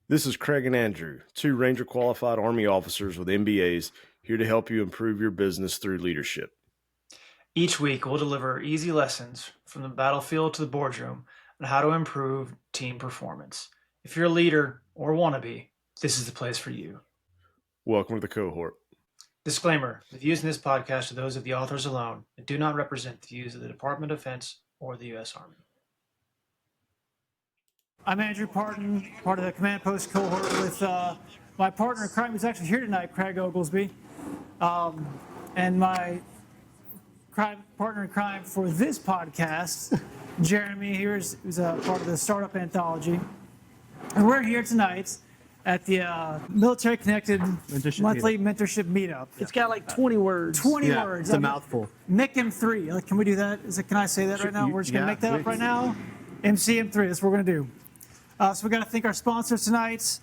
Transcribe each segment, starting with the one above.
This is Craig and Andrew, two Ranger qualified Army officers with MBAs, here to help you improve your business through leadership. Each week, we'll deliver easy lessons from the battlefield to the boardroom on how to improve team performance. If you're a leader or want to be, this is the place for you. Welcome to the cohort. Disclaimer, the views in this podcast are those of the authors alone and do not represent the views of the Department of Defense or the U.S. Army. I'm Andrew Parton, part of the command post cohort with my partner in crime, who's actually here tonight, Craig Oglesby, and my partner in crime for this podcast, Jeremy, who's a part of the Startup Anthology. And we're here tonight at the Military Connected Monthly Mentorship Meetup. It's got like 20 words. 20 words. It's a mouthful. MCM3. Like, can we do that? Can I say that right now? We're just going to make that up right now. MCM3, that's what we're going to do. So we got to thank our sponsors tonight,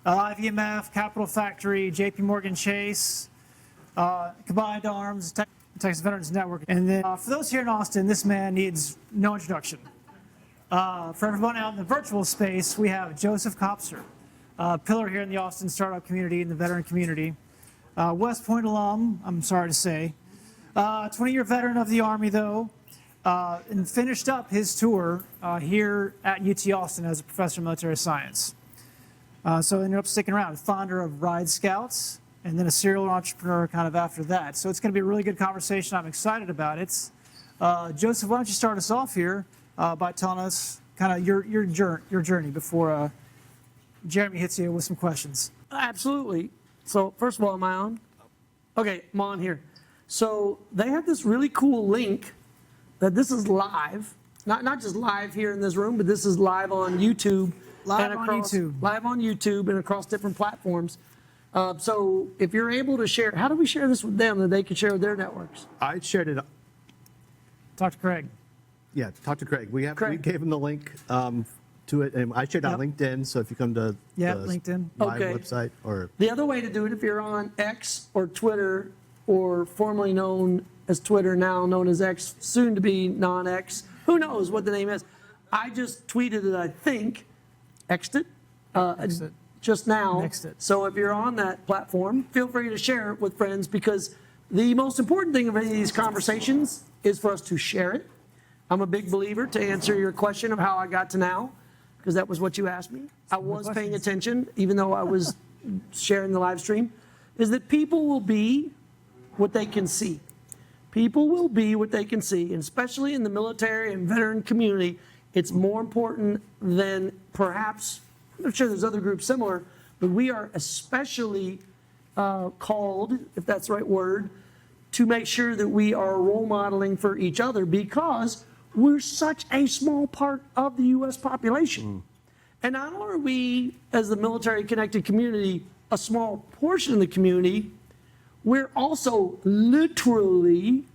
IVMF, Capital Factory, JP Morgan Chase, Combined Arms, Texas Veterans Network. And then for those here in Austin, this man needs no introduction. For everyone out in the virtual space, we have Joseph Kopser, pillar here in the Austin startup community and the veteran community. West Point alum, I'm sorry to say. 20-year veteran of the Army, though. And finished up his tour here at UT Austin as a professor of military science. So ended up sticking around, founder of Ride Scouts, and then a serial entrepreneur kind of after that. So it's going to be a really good conversation. I'm excited about it. Joseph, why don't you start us off here by telling us kind of your journey before Jeremy hits you with some questions. Absolutely. So first of all, am I on? Okay, I'm on here. So they have this really cool link that this is live, not just live here in this room, but this is live on YouTube. Live on YouTube and across different platforms. So if you're able to share, how do we share this with them that they can share with their networks? I shared it. Talk to Craig. Yeah, talk to Craig. We gave him the link to it, and I shared on LinkedIn. So if you come to LinkedIn, my website, or the other way to do it, if you're on X or Twitter, or formerly known as Twitter, now known as X, soon to be non-X, who knows what the name is. I just tweeted it, I think, X'd it. Just now. So if you're on that platform, feel free to share it with friends, because the most important thing of any of these conversations is for us to share it. I'm a big believer, to answer your question of how I got to now, because that was what you asked me. I was paying attention, even though I was sharing the live stream, is that people will be what they can see. People will be what they can see, and especially in the military and veteran community, it's more important than perhaps, I'm sure there's other groups similar, but we are especially called, if that's the right word, to make sure that we are role modeling for each other, because we're such a small part of the U.S. population. And not only are we, as the military connected community, a small portion of the community, we're also literally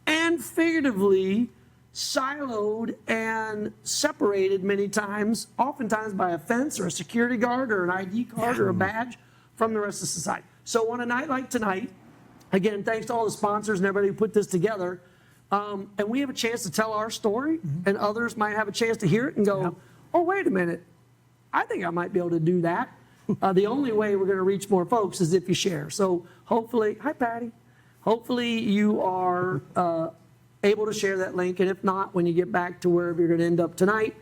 and figuratively siloed and separated many times, oftentimes by a fence or a security guard or an ID card or a badge from the rest of society. So on a night like tonight, again, thanks to all the sponsors and everybody who put this together, and we have a chance to tell our story, and others might have a chance to hear it and go, oh, wait a minute, I think I might be able to do that. The only way we're going to reach more folks is if you share. So hopefully, hi Patty, hopefully you are able to share that link. And if not, when you get back to wherever you're going to end up tonight,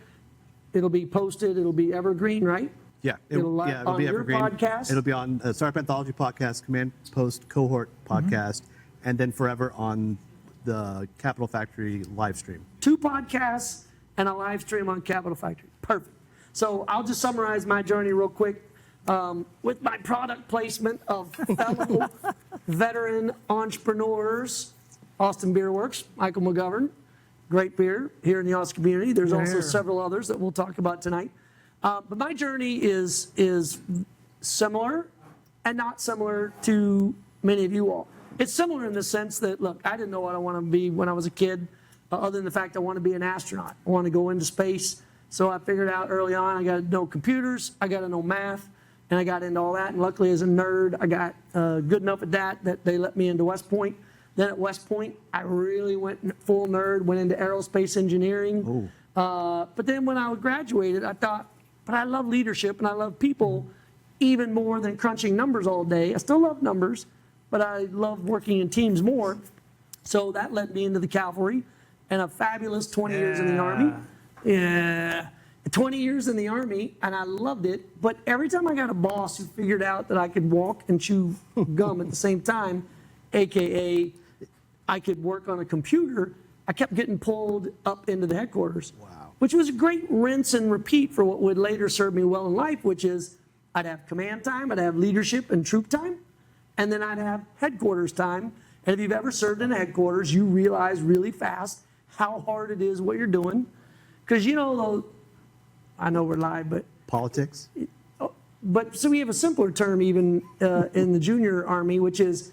it'll be posted, it'll be evergreen, right? Yeah, it'll be your evergreen. Podcast. It'll be on Startup Anthology podcast, Command Post Cohort podcast, and then forever on the Capital Factory live stream. 2 podcasts and a live stream on Capital Factory. Perfect. So I'll just summarize my journey real quick. With my product placement of fellow veteran entrepreneurs, Austin Beer Works, Michael McGovern, great beer here in the Austin community. There's also several others that we'll talk about tonight. But my journey is similar and not similar to many of you all. It's similar in the sense that, look, I didn't know what I wanted to be when I was a kid, other than the fact I want to be an astronaut. I want to go into space. So I figured out early on I got to know computers, I got to know math, and I got into all that. And luckily, as a nerd, I got good enough at that they let me into West Point. Then at West Point, I really went full nerd, went into aerospace engineering. But then when I graduated, I thought, but I love leadership and I love people even more than crunching numbers all day. I still love numbers, but I love working in teams more. So that led me into the cavalry and a fabulous 20 years in the Army. Yeah, 20 years in the Army, and I loved it. But every time I got a boss who figured out that I could walk and chew gum at the same time, AKA I could work on a computer, I kept getting pulled up into the headquarters. Wow. Which was a great rinse and repeat for what would later serve me well in life, which is I'd have command time, I'd have leadership and troop time, and then I'd have headquarters time. And if you've ever served in a headquarters, you realize really fast how hard it is what you're doing. Because I know we're live, but Politics? so we have a simpler term even in the junior Army, which is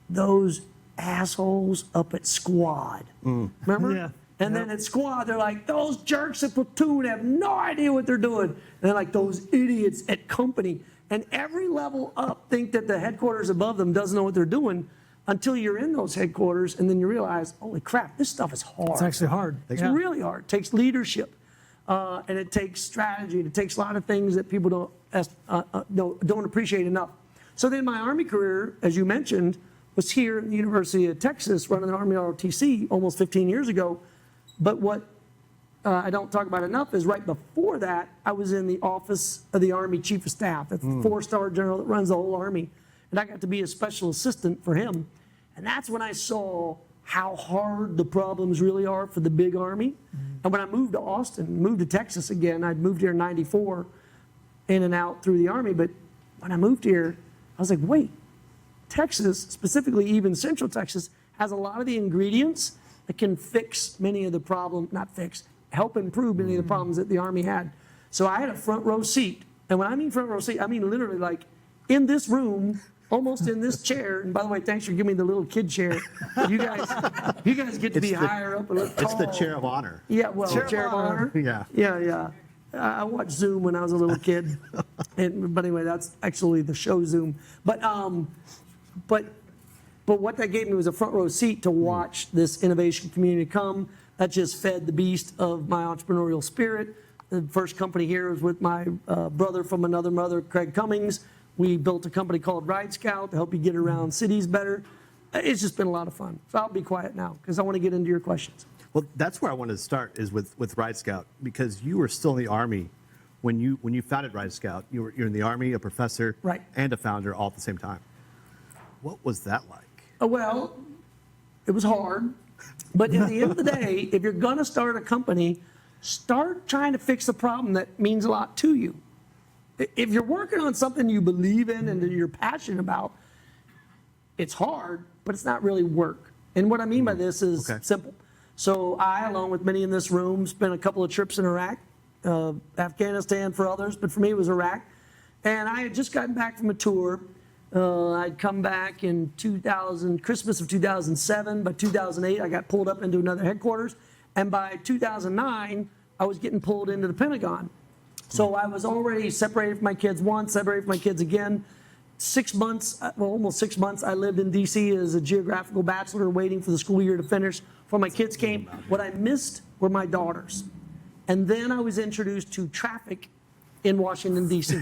those assholes up at squad. Remember? Yeah. And then at squad, they're like, those jerks at platoon have no idea what they're doing. And they're like, those idiots at company. And every level up think that the headquarters above them doesn't know what they're doing until you're in those headquarters, and then you realize, holy crap, this stuff is hard. It's actually hard. It's really hard. It takes leadership, and it takes strategy. It takes a lot of things that people don't appreciate enough. So then my Army career, as you mentioned, was here at the University of Texas running the Army ROTC almost 15 years ago. But what I don't talk about enough is right before that, I was in the office of the Army Chief of Staff, the 4-star general that runs the whole Army. And I got to be a special assistant for him. And that's when I saw how hard the problems really are for the big Army. And when I moved to Austin, moved to Texas again, I'd moved here in 94, in and out through the Army. But when I moved here, I was like, wait, Texas, specifically even Central Texas, has a lot of the ingredients that can fix many of the problems, not fix, help improve many of the problems that the Army had. So I had a front row seat. And when I mean front row seat, I mean literally like in this room, almost in this chair. And by the way, thanks for giving me the little kid chair. You guys get to be higher up and look tall. It's the chair of honor. Yeah, well, chair of honor. Yeah. Yeah. I watched Zoom when I was a little kid. But anyway, that's actually the show Zoom. But what that gave me was a front row seat to watch this innovation community come. That just fed the beast of my entrepreneurial spirit. The first company here was with my brother from another mother, Craig Cummings. We built a company called Ride Scout to help you get around cities better. It's just been a lot of fun. So I'll be quiet now because I want to get into your questions. Well, that's where I wanted to start is with Ride Scout, because you were still in the Army when you founded Ride Scout. You're in the Army, a professor, Right. and a founder all at the same time. What was that like? Well, it was hard. But at the end of the day, if you're going to start a company, start trying to fix the problem that means a lot to you. If you're working on something you believe in and that you're passionate about, it's hard, but it's not really work. And what I mean by this is simple. So I, along with many in this room, spent a couple of trips in Iraq, Afghanistan for others, but for me it was Iraq. And I had just gotten back from a tour. I'd come back in Christmas of 2007. By 2008, I got pulled up into another headquarters. And by 2009, I was getting pulled into the Pentagon. So I was already separated from my kids once, separated from my kids again. 6 months, well, almost 6 months, I lived in D.C. as a geographical bachelor waiting for the school year to finish before my kids came. What I missed were my daughters. And then I was introduced to traffic in Washington, D.C.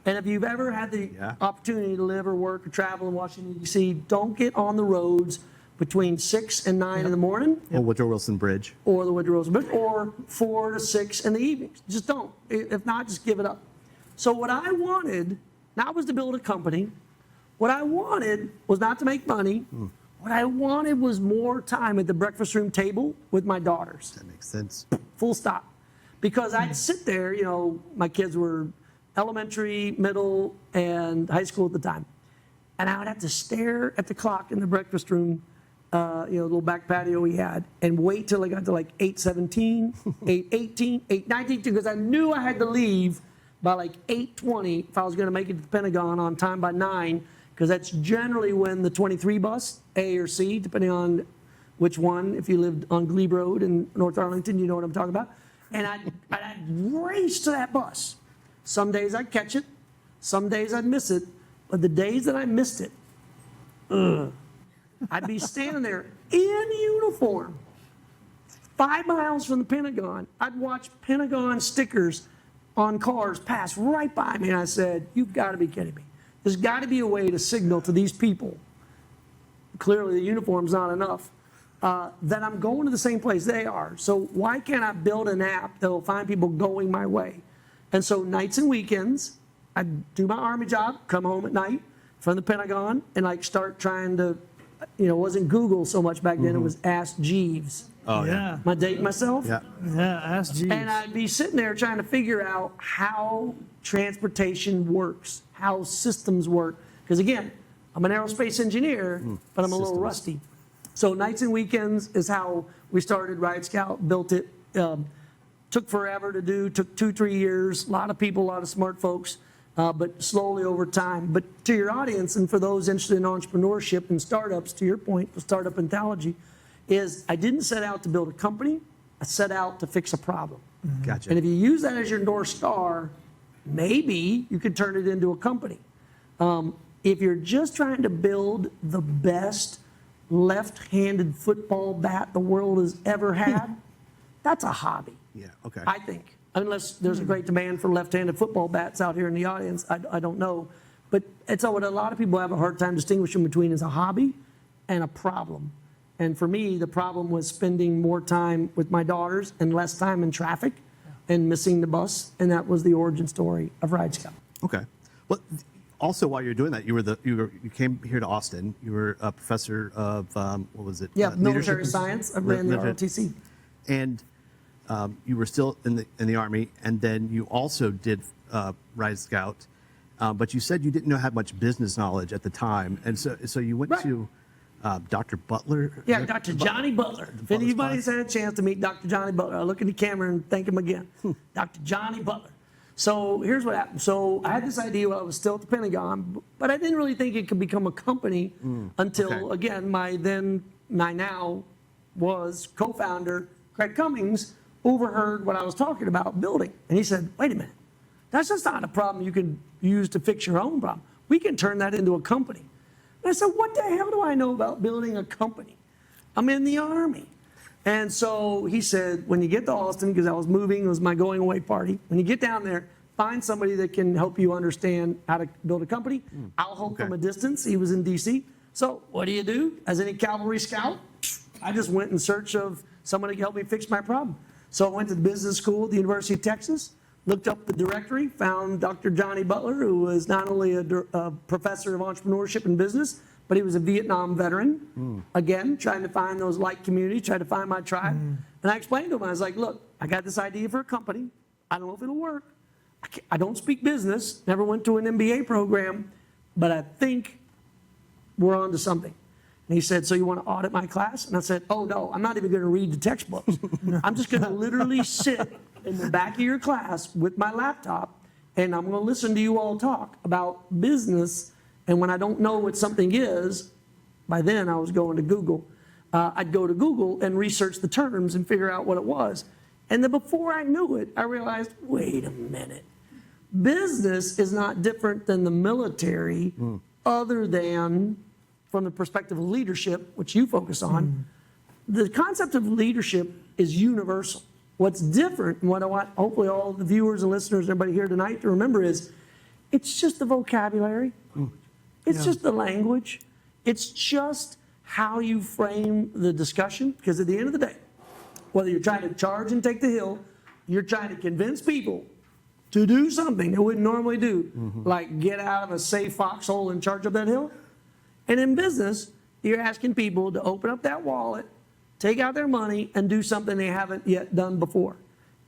And if you've ever had the opportunity to live or work or travel in Washington, D.C., don't get on the roads between 6 and 9 in the morning. Or Woodrow Wilson Bridge. Or the Woodrow Wilson Bridge, or 4 to 6 in the evenings. Just don't. If not, just give it up. So what I wanted, not was to build a company. What I wanted was not to make money. What I wanted was more time at the breakfast room table with my daughters. That makes sense. Full stop. Because I'd sit there, my kids were elementary, middle, and high school at the time. And I would have to stare at the clock in the breakfast room, the little back patio we had, and wait till I got to like 8:17, 8:18, 8:19, because I knew I had to leave by like 8:20 if I was going to make it to the Pentagon on time by 9, because that's generally when the 23 bus, A or C, depending on which one. If you lived on Glebe Road in North Arlington, you know what I'm talking about. And I'd race to that bus. Some days I'd catch it, some days I'd miss it, but the days that I missed it, I'd be standing there in uniform, 5 miles from the Pentagon. I'd watch Pentagon stickers on cars passed right by me, and I said, you've got to be kidding me. There's got to be a way to signal to these people, clearly the uniform's not enough, that I'm going to the same place they are. So why can't I build an app that will find people going my way? And so nights and weekends, I do my Army job, come home at night from the Pentagon, and like start trying to, it wasn't Google so much back then, it was Ask Jeeves. Oh, yeah. Am I dating myself? Yeah. Yeah, ask Jeeves. And I'd be sitting there trying to figure out how transportation works, how systems work. Because again, I'm an aerospace engineer, but I'm a little rusty. So nights and weekends is how we started Ride Scout, built it. Took forever to do, took 2-3 years. A lot of people, a lot of smart folks, but slowly over time. But to your audience and for those interested in entrepreneurship and startups, to your point, the startup anthology, is I didn't set out to build a company. I set out to fix a problem. Gotcha. And if you use that as your North Star, maybe you could turn it into a company. If you're just trying to build the best left-handed football bat the world has ever had, that's a hobby. Yeah, okay. I think, unless there's a great demand for left-handed football bats out here in the audience, I don't know. But it's what a lot of people have a hard time distinguishing between is a hobby and a problem. And for me, the problem was spending more time with my daughters and less time in traffic and missing the bus. And that was the origin story of Ride Scout. Okay. Well, also while you're doing that, you came here to Austin. You were a professor of what was it? Yeah, military leadership? science. I ran the ROTC. And you were still in the Army, and then you also did Ride Scout, but you said you didn't have much business knowledge at the time, and so you went to Dr. Butler. Yeah, Dr. Johnny Butler. If anybody's had a chance to meet Dr. Johnny Butler, I'll look in the camera and thank him again. Dr. Johnny Butler. So here's what happened. So I had this idea while I was still at the Pentagon, but I didn't really think it could become a company until, again, my now was co-founder, Craig Cummings, overheard what I was talking about building. And he said, wait a minute, that's just not a problem you can use to fix your own problem. We can turn that into a company. And I said, what the hell do I know about building a company? I'm in the Army. And so he said, when you get to Austin, because I was moving, it was my going away party, when you get down there, find somebody that can help you understand how to build a company. I'll help from a distance. He was in D.C. So what do? As any cavalry scout, I just went in search of somebody to help me fix my problem. So I went to the business school at the University of Texas, looked up the directory, found Dr. Johnny Butler, who was not only a professor of entrepreneurship and business, but he was a Vietnam veteran. Again, trying to find those like communities, trying to find my tribe. And I explained to him, I was like, look, I got this idea for a company. I don't know if it'll work. I don't speak business, never went to an MBA program, but I think we're on to something. And he said, so you want to audit my class? And I said, oh, no, I'm not even going to read the textbooks. I'm just going to literally sit in the back of your class with my laptop, and I'm going to listen to you all talk about business. And when I don't know what something is, by then I was going to Google. I'd go to Google and research the terms and figure out what it was. And then before I knew it, I realized, wait a minute. Business is not different than the military other than from the perspective of leadership, which you focus on. The concept of leadership is universal. What's different, and what I want hopefully all the viewers and listeners, everybody here tonight to remember is, it's just the vocabulary. It's just the language. It's just how you frame the discussion. Because at the end of the day, whether you're trying to charge and take the hill, you're trying to convince people to do something they wouldn't normally do, like get out of a safe foxhole and charge up that hill. And in business, you're asking people to open up that wallet, take out their money, and do something they haven't yet done before.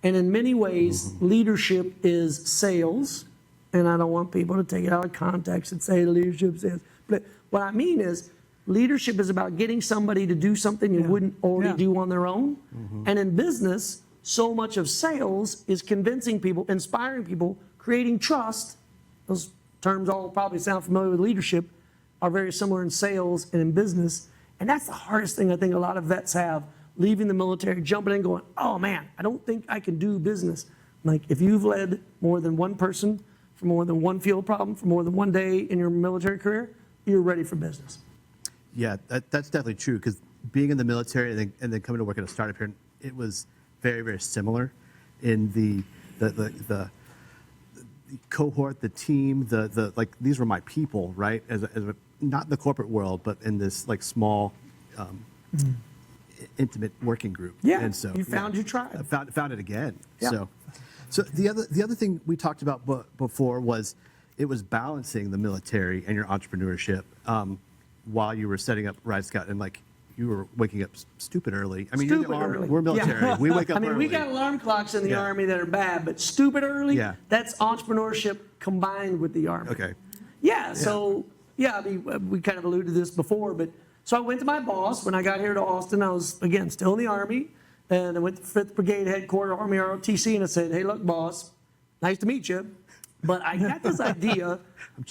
And in many ways, leadership is sales. And I don't want people to take it out of context and say leadership sales. But what I mean is, leadership is about getting somebody to do something you wouldn't already do on their own. And in business, so much of sales is convincing people, inspiring people, creating trust. Those terms all probably sound familiar with leadership, are very similar in sales and in business. And that's the hardest thing I think a lot of vets have, leaving the military, jumping in going, oh man, I don't think I can do business. Like if you've led more than one person for more than one field problem for more than one day in your military career, you're ready for business. Yeah, that's definitely true, because being in the military and then coming to work at a startup here, it was very, very similar in the cohort, the team, the like these were my people, right? Not in the corporate world, but in this like small, intimate working group. Yeah. And so you found your tribe. I found it again. Yeah. So the other thing we talked about before was it was balancing the military and your entrepreneurship while you were setting up Ride Scout, and like you were waking up stupid early. I mean, you're the Army. Early. We're military. Yeah. We wake up I mean, early. we got alarm clocks in the Yeah. Army that are bad, but stupid early, Yeah. that's entrepreneurship combined with the Army. Okay. Yeah, so, I mean, we kind of alluded to this before, but so I went to my boss when I got here to Austin. I was, again, still in the Army, and I went to 5th Brigade Headquarters, Army ROTC, and I said, hey, look, boss, nice to meet you, but I got this idea,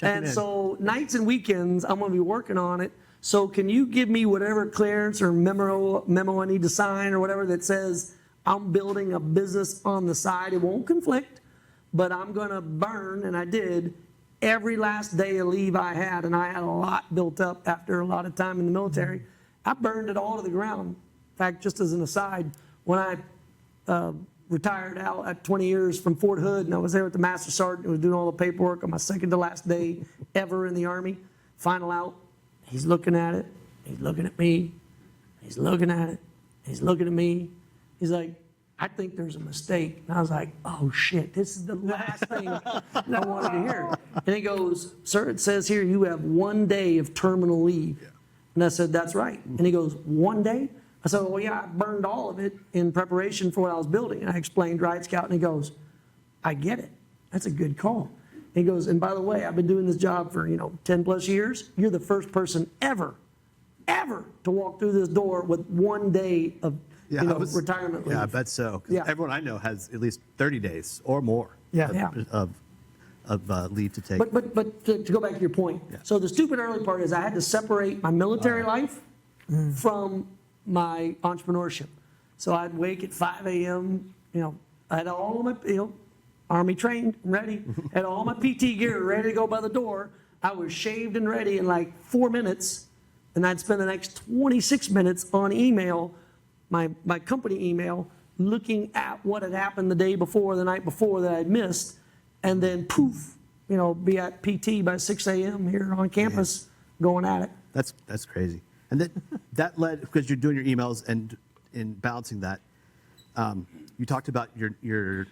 and so nights and weekends, I'm going to be working on it. So can you give me whatever clearance or memo I need to sign or whatever that says I'm building a business on the side? It won't conflict, but I'm going to burn, and I did, every last day of leave I had, and I had a lot built up after a lot of time in the military. I burned it all to the ground. In fact, just as an aside, when I retired out at 20 years from Fort Hood, and I was there with the Master Sergeant, who was doing all the paperwork on my second to last day ever in the Army, final out. He's looking at it. He's looking at me. He's looking at it. He's looking at me. He's like, I think there's a mistake. And I was like, oh shit, this is the last thing I wanted to hear. And he goes, sir, it says here you have 1 day of terminal leave. And I said, that's right. And he goes, 1 day? I said, well, yeah, I burned all of it in preparation for what I was building. And I explained Ride Scout, and he goes, I get it. That's a good call. He goes, and by the way, I've been doing this job for, 10 plus years. You're the first person ever to walk through this door with 1 day of retirement leave. Yeah, I bet so. 'Cause Yeah. everyone I know has at least 30 days or more Yeah. of leave to take. But to go back to your point, so the stupid early part is I had to separate my military life from my entrepreneurship. So I'd wake at 5 a.m., I had all of my, Army trained, ready, had all my PT gear ready to go by the door. I was shaved and ready in like 4 minutes, and I'd spend the next 26 minutes on email, my company email, looking at what had happened the day before, the night before that I'd missed, and then poof, be at PT by 6 a.m. here on campus going at it. That's crazy. And that led, because you're doing your emails and in balancing that, you talked about your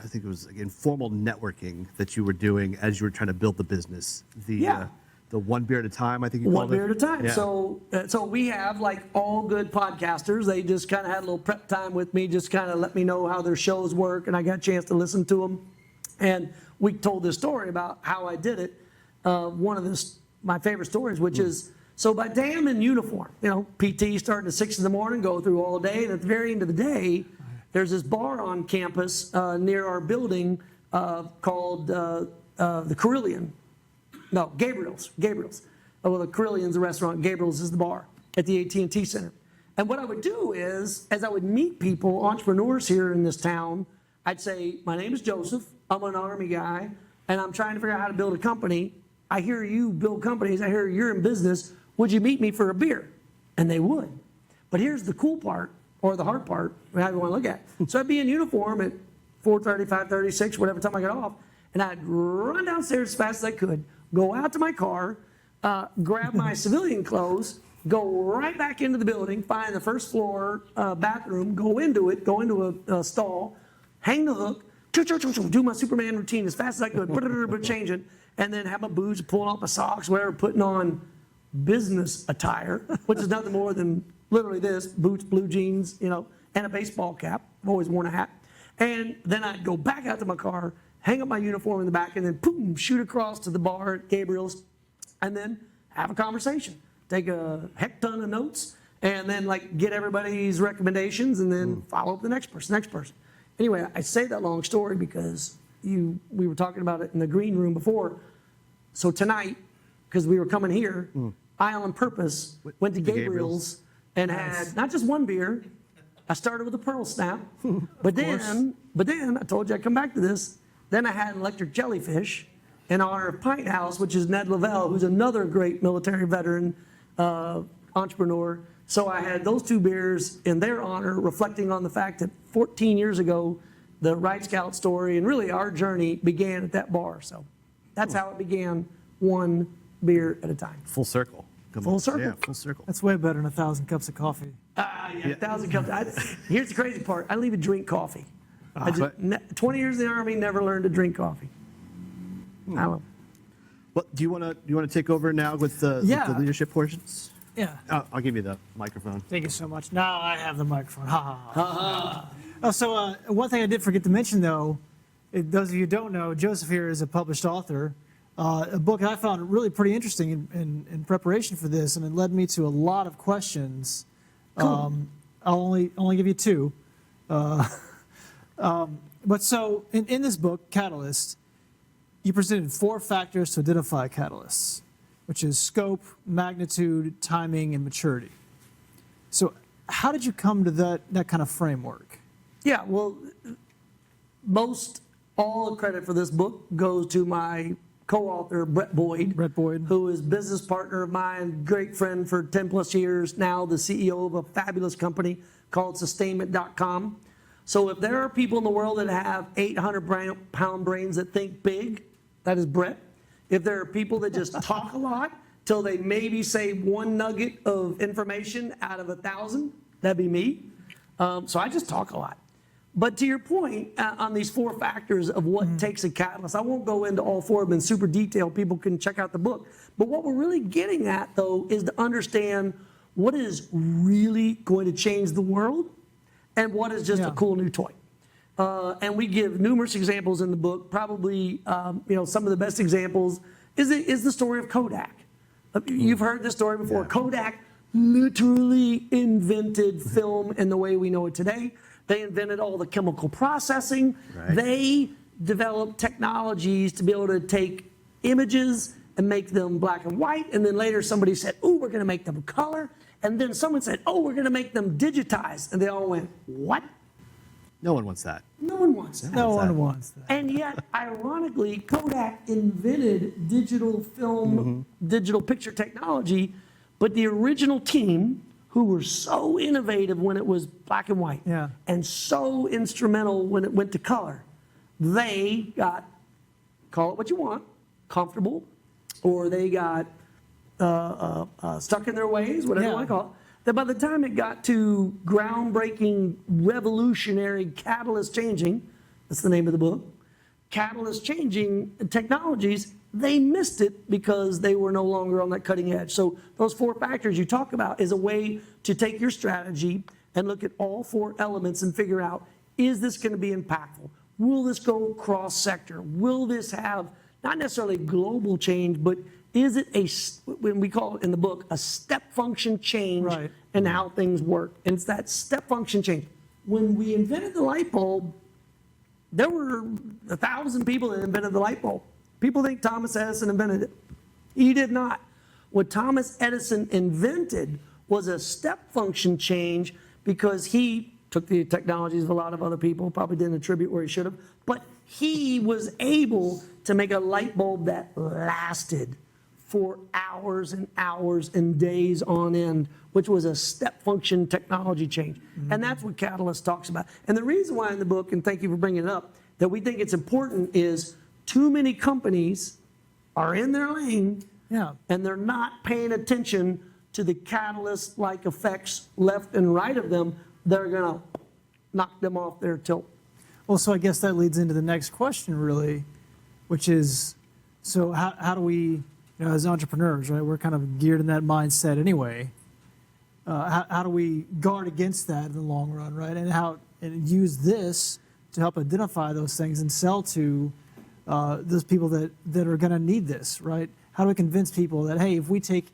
I think it was like informal networking that you were doing as you were trying to build the business. The 1 beer at a time, I think you called it. 1 beer at a time. Yeah. So we have, like all good podcasters, they just kind of had a little prep time with me, just kind of let me know how their shows work, and I got a chance to listen to them. And we told this story about how I did it. One of my favorite stories, which is, so by day I'm in uniform, PT starting at 6 in the morning, go through all day, and at the very end of the day, there's this bar on campus near our building called the Carillion. No, Gabriel's. Well, the Carillion's the restaurant. Gabriel's is the bar at the AT&T Center. And what I would do is, as I would meet people, entrepreneurs here in this town, I'd say, my name is Joseph. I'm an Army guy, and I'm trying to figure out how to build a company. I hear you build companies. I hear you're in business. Would you meet me for a beer? And they would. But here's the cool part, or the hard part, however you want to look at it. So I'd be in uniform at 4:30, 5:30, 6, whatever time I got off, and I'd run downstairs as fast as I could, go out to my car, grab my civilian clothes, go right back into the building, find the first floor bathroom, go into a stall, hang the hook, do my Superman routine as fast as I could, change it, and then have my boots, pulling off my socks, whatever, putting on business attire, which is nothing more than literally this, boots, blue jeans, and a baseball cap. I've always worn a hat. And then I'd go back out to my car, hang up my uniform in the back, and then boom, shoot across to the bar at Gabriel's, and then have a conversation. Take a heck ton of notes, and then get everybody's recommendations, and then follow up the next person. Anyway, I say that long story because we were talking about it in the green room before. So tonight, because we were coming here, I on purpose went to Gabriel's and had not just 1 beer. I started with a Pearl Snap, but then I told you I'd come back to this. Then I had an electric jellyfish in honor of Pint House, which is Ned Lavelle, who's another great military veteran entrepreneur. So I had those 2 beers in their honor, reflecting on the fact that 14 years ago, the Right Scout story and really our journey began at that bar. So that's how it began, one beer at a time. Full circle. Full circle. Yeah, full circle. That's way better than 1,000 cups of coffee. Yeah, 1,000 cups. Here's the crazy part. I didn't even drink coffee. 20 years in the Army, never learned to drink coffee. I don't know. Well, do you want to take over now with the leadership portions? Yeah. I'll give you the microphone. Thank you so much. Now I have the microphone. Ha ha ha. Oh, so one thing I did forget to mention, though, those of you who don't know, Joseph here is a published author. A book I found really pretty interesting in preparation for this, and it led me to a lot of questions. Cool. I'll only give you two. But so in this book, Catalyst, you presented 4 factors to identify catalysts, which is scope, magnitude, timing, and maturity. So how did you come to that kind of framework? Yeah, well, all the credit for this book goes to my co-author, Brett Boyd. Brett Boyd. Who is business partner of mine, great friend for 10 plus years, now the CEO of a fabulous company called Sustainment.com. So if there are people in the world that have 800-pound brains that think big, that is Brett. If there are people that just talk a lot till they maybe say one nugget of information out of 1,000, that'd be me. So I just talk a lot. But to your point on these 4 factors of what takes a catalyst, I won't go into all 4 of them in super detail. People can check out the book. But what we're really getting at, though, is to understand what is really going to change the world and what is just a cool new toy. And we give numerous examples in the book. Probably, some of the best examples is the story of Kodak. You've heard this story before. Yeah. Kodak literally invented film in the way we know it today. They invented all the chemical processing. Right. They developed technologies to be able to take images and make them black and white. And then later somebody said, oh, we're going to make them color. And then someone said, oh, we're going to make them digitized. And they all went, what? No one wants that. No one wants that. No one wants that. And yet, ironically, Kodak invented digital film, digital picture technology, but the original team, who were so innovative when it was black and white, and so instrumental when it went to color, they got, call it what you want, comfortable, or they got stuck in their ways, whatever you want to call it. That by the time it got to groundbreaking, revolutionary, catalyst changing, that's the name of the book, catalyst changing technologies, they missed it because they were no longer on that cutting edge. So those 4 factors you talk about is a way to take your strategy and look at all 4 elements and figure out, is this going to be impactful? Will this go cross sector? Will this have not necessarily global change, but is it when we call it in the book, a step function change in how things work? And it's that step function change. When we invented the light bulb, there were 1,000 people that invented the light bulb. People think Thomas Edison invented it. He did not. What Thomas Edison invented was a step function change because he took the technologies of a lot of other people, probably didn't attribute where he should have, but he was able to make a light bulb that lasted for hours and hours and days on end, which was a step function technology change. And that's what Catalyst talks about. And the reason why in the book, and thank you for bringing it up, that we think it's important is too many companies are in their lane and they're not paying attention to the catalyst-like effects left and right of them that are going to knock them off their tilt. Well, so I guess that leads into the next question, really, which is, so how do we, as entrepreneurs, right, we're kind of geared in that mindset anyway. How do we guard against that in the long run, right? And use this to help identify those things and sell to those people that are going to need this, right? How do we convince people that, hey, if we take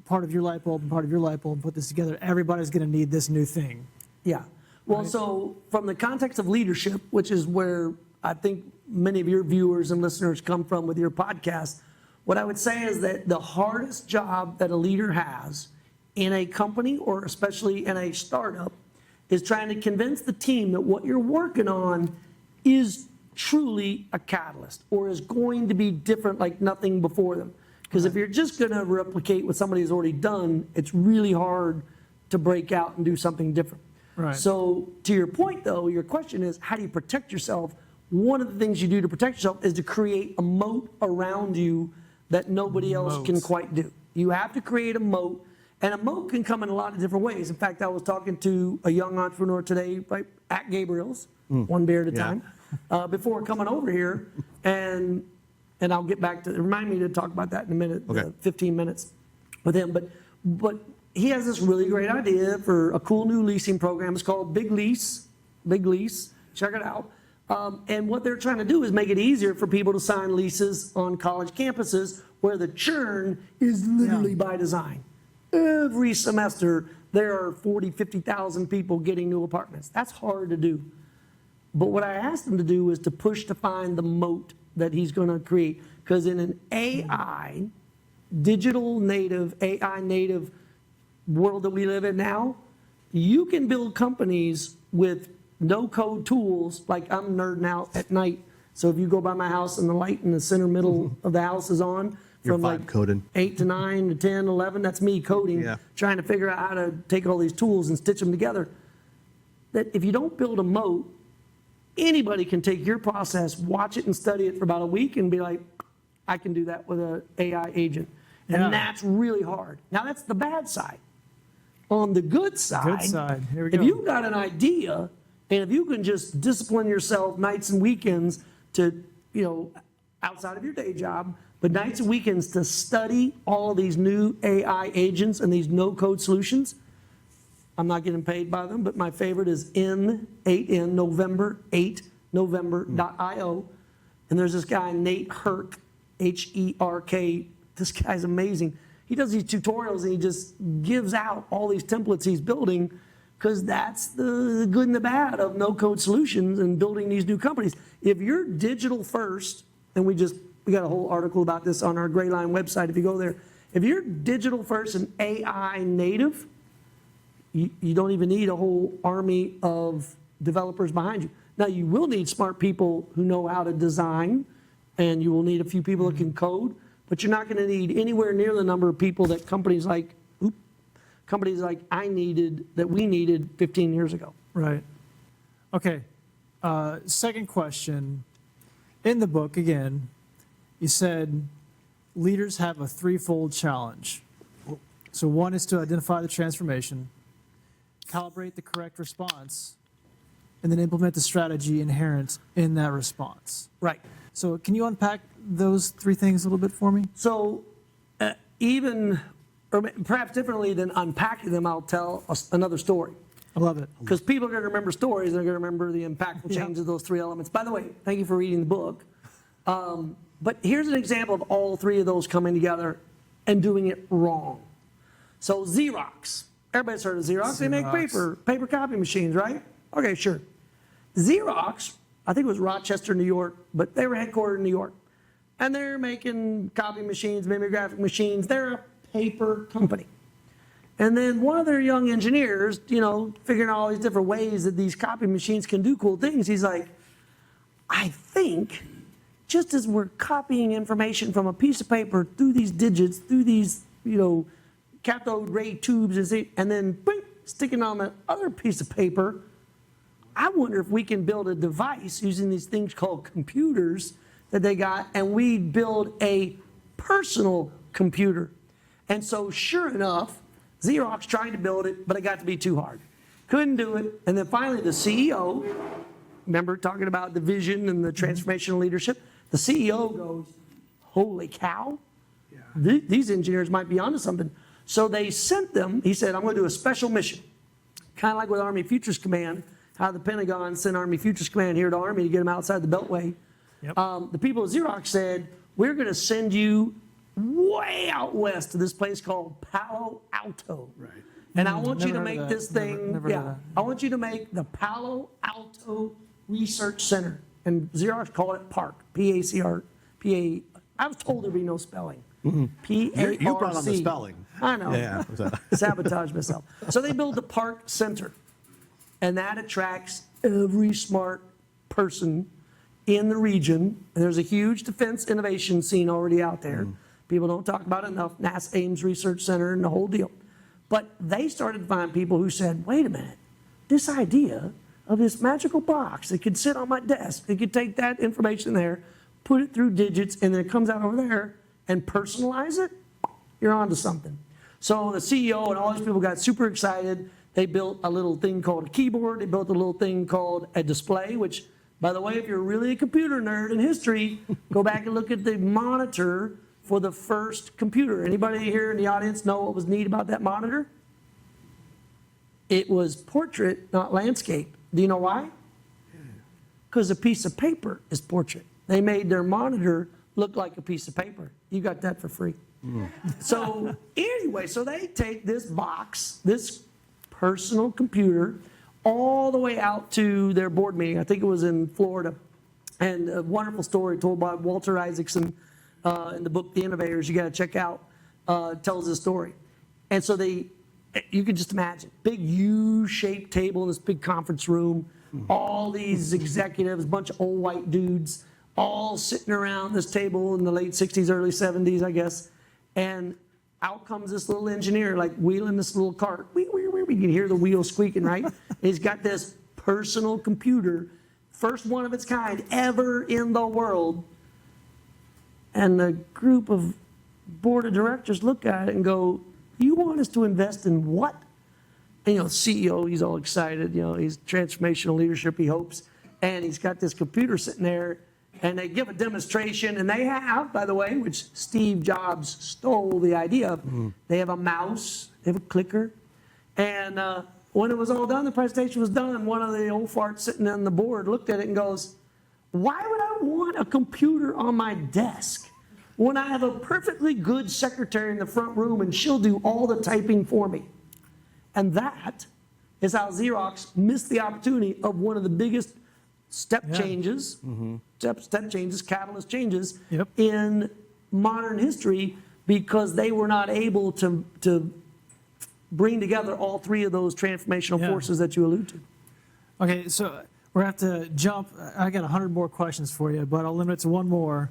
part of your light bulb and part of your light bulb and put this together, everybody's going to need this new thing? Yeah. Well, so from the context of leadership, which is where I think many of your viewers and listeners come from with your podcast, what I would say is that the hardest job that a leader has in a company or especially in a startup is trying to convince the team that what you're working on is truly a catalyst or is going to be different like nothing before them. Because if you're just going to replicate what somebody has already done, it's really hard to break out and do something different. Right. So to your point, though, your question is, how do you protect yourself? One of the things you do to protect yourself is to create a moat around you that nobody else can quite do. You have to create a moat, and a moat can come in a lot of different ways. In fact, I was talking to a young entrepreneur today, right, at Gabriel's, one beer at a time, before coming over here, and I'll get back to, remind me to talk about that in a minute, 15 minutes with him. But he has this really great idea for a cool new leasing program. It's called Big Lease. Check it out. And what they're trying to do is make it easier for people to sign leases on college campuses where the churn is literally by design. Every semester, there are 40, 50,000 people getting new apartments. That's hard to do. But what I asked him to do is to push to find the moat that he's going to create. Because in an AI, digital native, AI native world that we live in now, you can build companies with no-code tools. Like, I'm nerding out at night. So if you go by my house and the light in the center middle of the house is on, from like coding 8 to 9 to 10, 11, that's me coding, trying to figure out how to take all these tools and stitch them together. That if you don't build a moat, anybody can take your process, watch it and study it for about a week and be like, I can do that with an AI agent. And that's really hard. Now, that's the bad side. On the good side, Here we go. if you've got an idea, and if you can just discipline yourself nights and weekends to, outside of your day job, but nights and weekends to study all these new AI agents and these no-code solutions. I'm not getting paid by them, but my favorite is N8N, November 8, November.io. And there's this guy, Nate Herk, Herk. This guy's amazing. He does these tutorials and he just gives out all these templates he's building, because that's the good and the bad of no-code solutions and building these new companies. If you're digital first, and we got a whole article about this on our Gray Line website if you go there. If you're digital first and AI native, you don't even need a whole army of developers behind you. Now, you will need smart people who know how to design, and you will need a few people that can code, but you're not going to need anywhere near the number of people that companies like we needed 15 years ago. Right. Okay. Second question. In the book, again, you said leaders have a threefold challenge. So one is to identify the transformation, calibrate the correct response, and then implement the strategy inherent in that response. Right. So can you unpack those three things a little bit for me? So or perhaps differently than unpacking them, I'll tell another story. I love it. Because people are going to remember stories, they're going to remember the impactful changes of those three elements. By the way, thank you for reading the book. But here's an example of all three of those coming together and doing it wrong. So Xerox. Everybody's heard of Xerox. They make paper copy machines, right? Okay, sure. Xerox, I think it was Rochester, New York, but they were headquartered in New York. And they're making copy machines, mimeographic machines. They're a paper company. And then one of their young engineers, figuring out all these different ways that these copy machines can do cool things, he's like, I think just as we're copying information from a piece of paper through these digits, through these, cathode ray tubes, and then boing, sticking on the other piece of paper, I wonder if we can build a device using these things called computers that they got, and we build a personal computer. And so sure enough, Xerox tried to build it, but it got to be too hard. Couldn't do it. And then finally the CEO, remember talking about the vision and the transformational leadership, the CEO goes, holy cow, these engineers might be onto something. So they sent them, he said, I'm going to do a special mission. Kind of like with Army Futures Command, how the Pentagon sent Army Futures Command here to Army to get them outside the Beltway. Yep. The people at Xerox said, we're going to send you way out west to this place called Palo Alto. Right. And I want you to make that. this thing, Never heard of that. I want you to make the Palo Alto Research Center. And Xerox called it PARC, P-A-C-R, P-A, I was told there'd be no spelling. P-A-R-C. You brought on the spelling. I know. Yeah. Sabotage myself. So they build the PARC Center. And that attracts every smart person in the region. And there's a huge defense innovation scene already out there. People don't talk about it enough. NASA Ames Research Center and the whole deal. But they started to find people who said, wait a minute, this idea of this magical box that could sit on my desk. It could take that information there, put it through digits, and then it comes out over there and personalize it. You're onto something. So the CEO and all these people got super excited. They built a little thing called a keyboard. They built a little thing called a display, which, by the way, if you're really a computer nerd in history, go back and look at the monitor for the first computer. Anybody here in the audience know what was neat about that monitor? It was portrait, not landscape. Do you know why? Because a piece of paper is portrait. They made their monitor look like a piece of paper. You got that for free. So anyway, so they take this box, this personal computer, all the way out to their board meeting. I think it was in Florida. And a wonderful story told by Walter Isaacson in the book The Innovators, you got to check out, tells this story. And so you can just imagine, big U-shaped table in this big conference room, all these executives, a bunch of old white dudes, all sitting around this table in the late 60s, early 70s, I guess. And out comes this little engineer, like wheeling this little cart. You can hear the wheels squeaking, right? He's got this personal computer, first one of its kind ever in the world. And the group of board of directors look at it and go, you want us to invest in what? And, CEO, he's all excited. He's transformational leadership, he hopes. And he's got this computer sitting there. And they give a demonstration. And they have, by the way, which Steve Jobs stole the idea of, they have a mouse, they have a clicker. And when it was all done, the presentation was done, and one of the old farts sitting on the board looked at it and goes, why would I want a computer on my desk when I have a perfectly good secretary in the front room and she'll do all the typing for me? And that is how Xerox missed the opportunity of one of the biggest step changes, step changes, catalyst changes in modern history, because they were not able to bring together all three of those transformational forces that you allude to. Okay, so we're going to have to jump. I got 100 more questions for you, but I'll limit it to one more.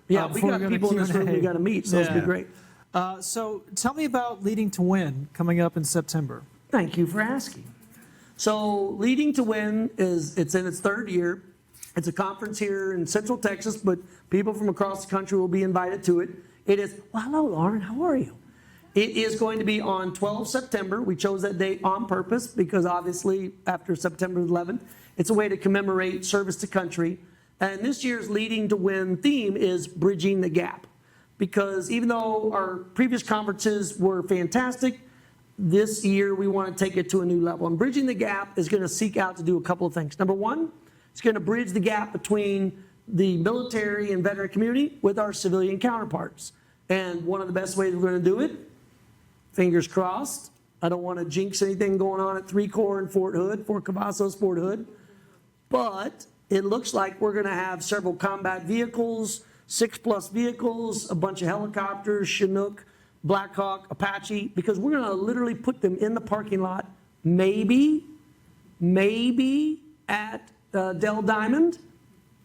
Yeah, we got people in this room we got to meet, so it'll be great. So tell me about Leading to Win coming up in September. Thank you for asking. So Leading to Win it's in its third year. It's a conference here in Central Texas, but people from across the country will be invited to it. It is, well, hello, Lauren, how are you? It is going to be on 12 September. We chose that date on purpose because obviously after September 11th, it's a way to commemorate service to country. And this year's Leading to Win theme is Bridging the Gap. Because even though our previous conferences were fantastic, this year we want to take it to a new level. And Bridging the Gap is going to seek out to do a couple of things. Number one, it's going to bridge the gap between the military and veteran community with our civilian counterparts. And one of the best ways we're going to do it, fingers crossed, I don't want to jinx anything going on at 3 Corps in Fort Cavazos, Fort Hood, but it looks like we're going to have several combat vehicles, 6+ vehicles, a bunch of helicopters, Chinook, Black Hawk, Apache, because we're going to literally put them in the parking lot, maybe at Dell Diamond.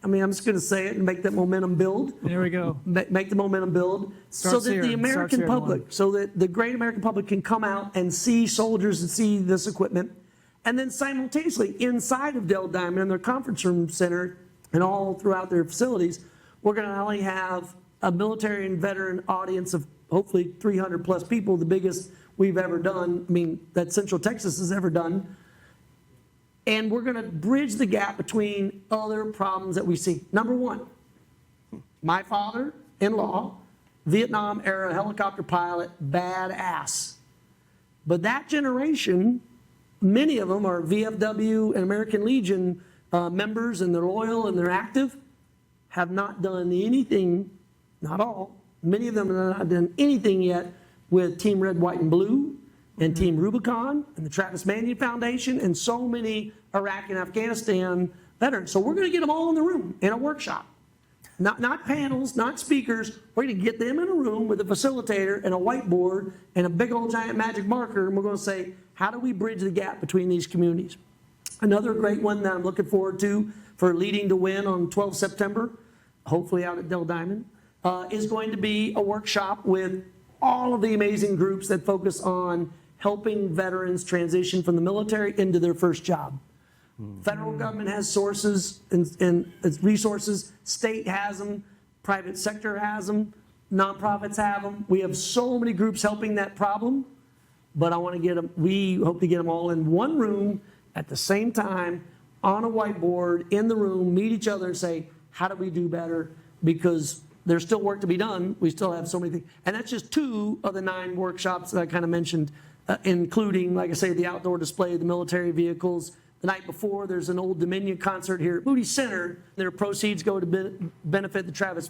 I mean, I'm just going to say it and make that momentum build. There we go. Make the momentum build so that the American public, so that the great American public can come out and see soldiers and see this equipment. And then simultaneously, inside of Dell Diamond, in their conference room center and all throughout their facilities, we're going to not only have a military and veteran audience of hopefully 300+ people, the biggest we've ever done, I mean, that Central Texas has ever done. And we're going to bridge the gap between other problems that we see. Number one, my father-in-law, Vietnam-era helicopter pilot, badass. But that generation, many of them are VFW and American Legion members, and they're loyal and they're active, have not done anything, not all, many of them have not done anything yet with Team Red, White, and Blue, and Team Rubicon, and the Travis Manion Foundation, and so many Iraq and Afghanistan veterans. So we're going to get them all in the room in a workshop. Not panels, not speakers. We're going to get them in a room with a facilitator and a whiteboard and a big old giant magic marker, and we're going to say, how do we bridge the gap between these communities? Another great one that I'm looking forward to for Leading to Win on 12 September, hopefully out at Dell Diamond, is going to be a workshop with all of the amazing groups that focus on helping veterans transition from the military into their first job. Federal government has sources and resources. State has them. Private sector has them. Nonprofits have them. We have so many groups helping that problem, but I want to get them. We hope to get them all in one room at the same time on a whiteboard in the room, meet each other and say, how do we do better? Because there's still work to be done. We still have so many things. And that's just 2 of the 9 workshops that I kind of mentioned, including, like I say, the outdoor display of the military vehicles. The night before, there's an Old Dominion concert here at Moody Center. Their proceeds go to benefit the Travis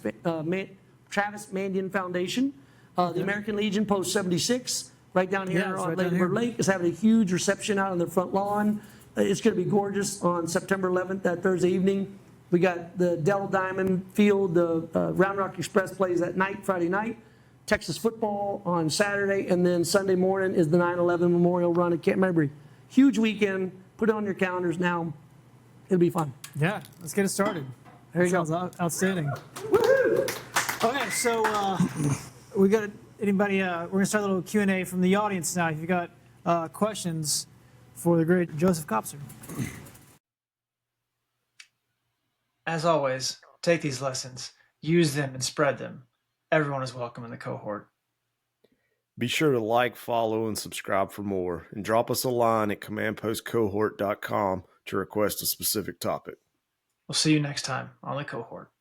Mandian Foundation. The American Legion Post 76, right down here on Lady Bird Lake, is having a huge reception out on their front lawn. It's going to be gorgeous on September 11th, that Thursday evening. We got the Dell Diamond Field, the Round Rock Express plays that night, Friday night. Texas football on Saturday, and then Sunday morning is the 9/11 Memorial Run at Camp Mabry. Huge weekend. Put it on your calendars now. It'll be fun. Yeah, let's get it started. There you go. Sounds outstanding. Woohoo! Okay, so we got anybody? We're gonna start a little Q&A from the audience now. If you got questions for the great Joseph Kopser. As always, take these lessons, use them, and spread them. Everyone is welcome in the cohort. Be sure to like, follow, and subscribe for more, and drop us a line at commandpostcohort.com to request a specific topic. We'll see you next time on the cohort.